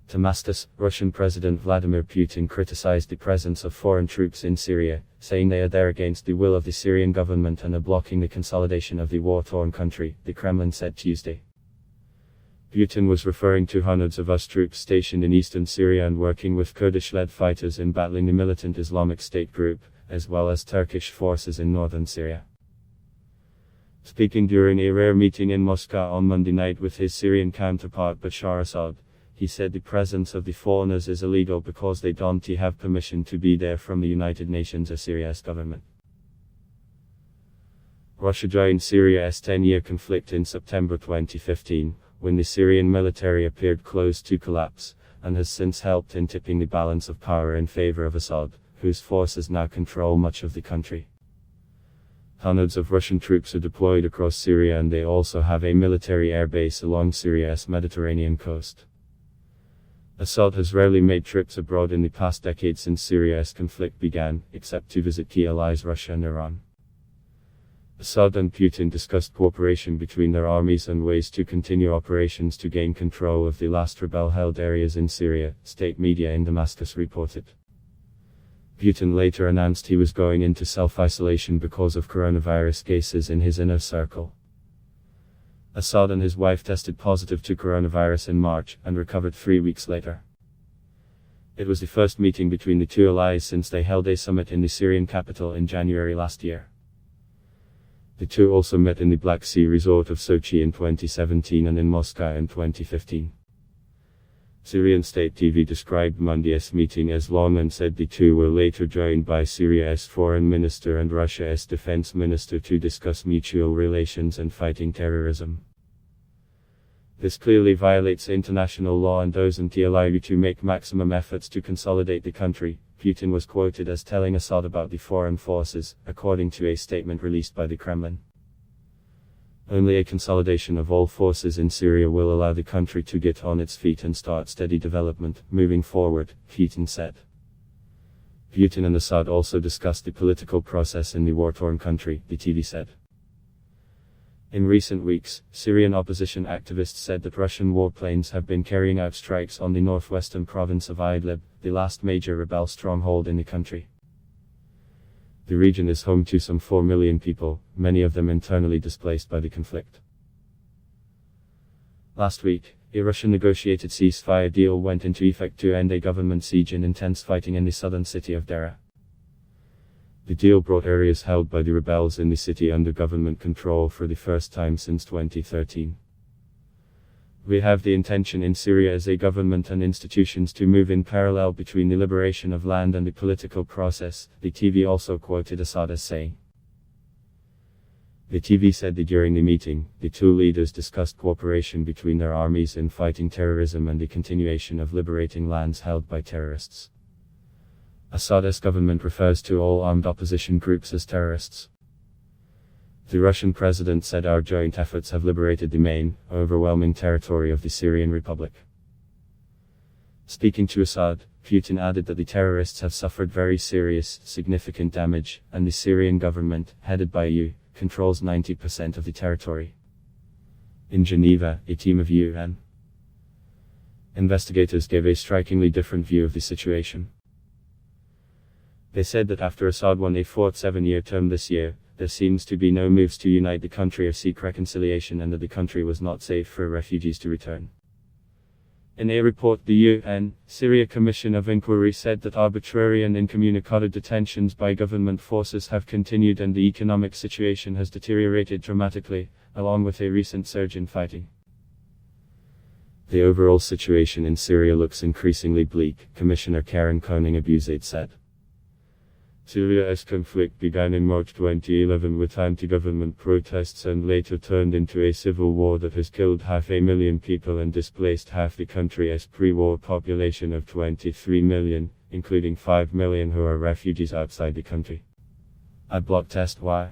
Damascus, Russian President Vladimir Putin criticized the presence of foreign troops in Syria, saying they are there against the will of the Syrian government and are blocking the consolidation of the war-torn country, the Kremlin said Tuesday. Putin was referring to hundreds of US troops stationed in eastern Syria and working with Kurdish-led fighters in battling the militant Islamic State group, as well as Turkish forces in northern Syria. Speaking during a rare meeting in Moscow on Monday night with his Syrian counterpart Bashar Assad, he said the presence of the foreigners is illegal because they don't have permission to be there from the United Nations or Syria's government. Russia joined Syria's 10-year conflict in September 2015, when the Syrian military appeared close to collapse, and has since helped in tipping the balance of power in favor of Assad, whose forces now control much of the country. Hundreds of Russian troops are deployed across Syria, and they also have a military airbase along Syria's Mediterranean coast. Assad has rarely made trips abroad in the past decade since Syria's conflict began, except to visit key allies Russia and Iran. Assad and Putin discussed cooperation between their armies and ways to continue operations to gain control of the last rebel-held areas in Syria, state media in Damascus reported. Putin later announced he was going into self-isolation because of coronavirus cases in his inner circle. Assad and his wife tested positive to coronavirus in March, and recovered 3 weeks later. It was the first meeting between the two allies since they held a summit in the Syrian capital in January last year. The two also met in the Black Sea resort of Sochi in 2017 and in Moscow in 2015. Syrian state TV described Monday's meeting as long and said the two were later joined by Syria's foreign minister and Russia's defense minister to discuss mutual relations and fighting terrorism. This clearly violates international law and doesn't allow you to make maximum efforts to consolidate the country, Putin was quoted as telling Assad about the foreign forces, according to a statement released by the Kremlin. Only a consolidation of all forces in Syria will allow the country to get on its feet and start steady development, moving forward, Putin said. Putin and Assad also discussed the political process in the war-torn country, the TV said. In recent weeks, Syrian opposition activists said that Russian warplanes have been carrying out strikes on the northwestern province of Idlib, the last major rebel stronghold in the country. The region is home to some 4 million people, many of them internally displaced by the conflict. Last week, a Russian negotiated ceasefire deal went into effect to end a government siege and intense fighting in the southern city of Deraa. The deal brought areas held by the rebels in the city under government control for the first time since 2013. We have the intention in Syria as a government and institutions to move in parallel between the liberation of land and the political process, the TV also quoted Assad as saying. The TV said that during the meeting, the two leaders discussed cooperation between their armies in fighting terrorism and the continuation of liberating lands held by terrorists. Assad's government refers to all armed opposition groups as terrorists. The Russian president said our joint efforts have liberated the main, overwhelming territory of the Syrian Republic. Speaking to Assad, Putin added that the terrorists have suffered very serious, significant damage, and the Syrian government, headed by EU, controls 90% of the territory. In Geneva, a team of UN investigators gave a strikingly different view of the situation. They said that after Assad won a fourth 7-year term this year, there seems to be no moves to unite the country or seek reconciliation, and that the country was not safe for refugees to return. In a report, the UN Syria Commission of Inquiry said that arbitrary and incommunicado detentions by government forces have continued and the economic situation has deteriorated dramatically, along with a recent surge in fighting. The overall situation in Syria looks increasingly bleak, Commissioner Karen Koning-Abusade said. Syria's conflict began in March 2011 with anti-government protests and later turned into a civil war that has killed 500,000 people and displaced half the country's pre-war population of 23 million, including 5 million who are refugees outside the country. Adblock test why?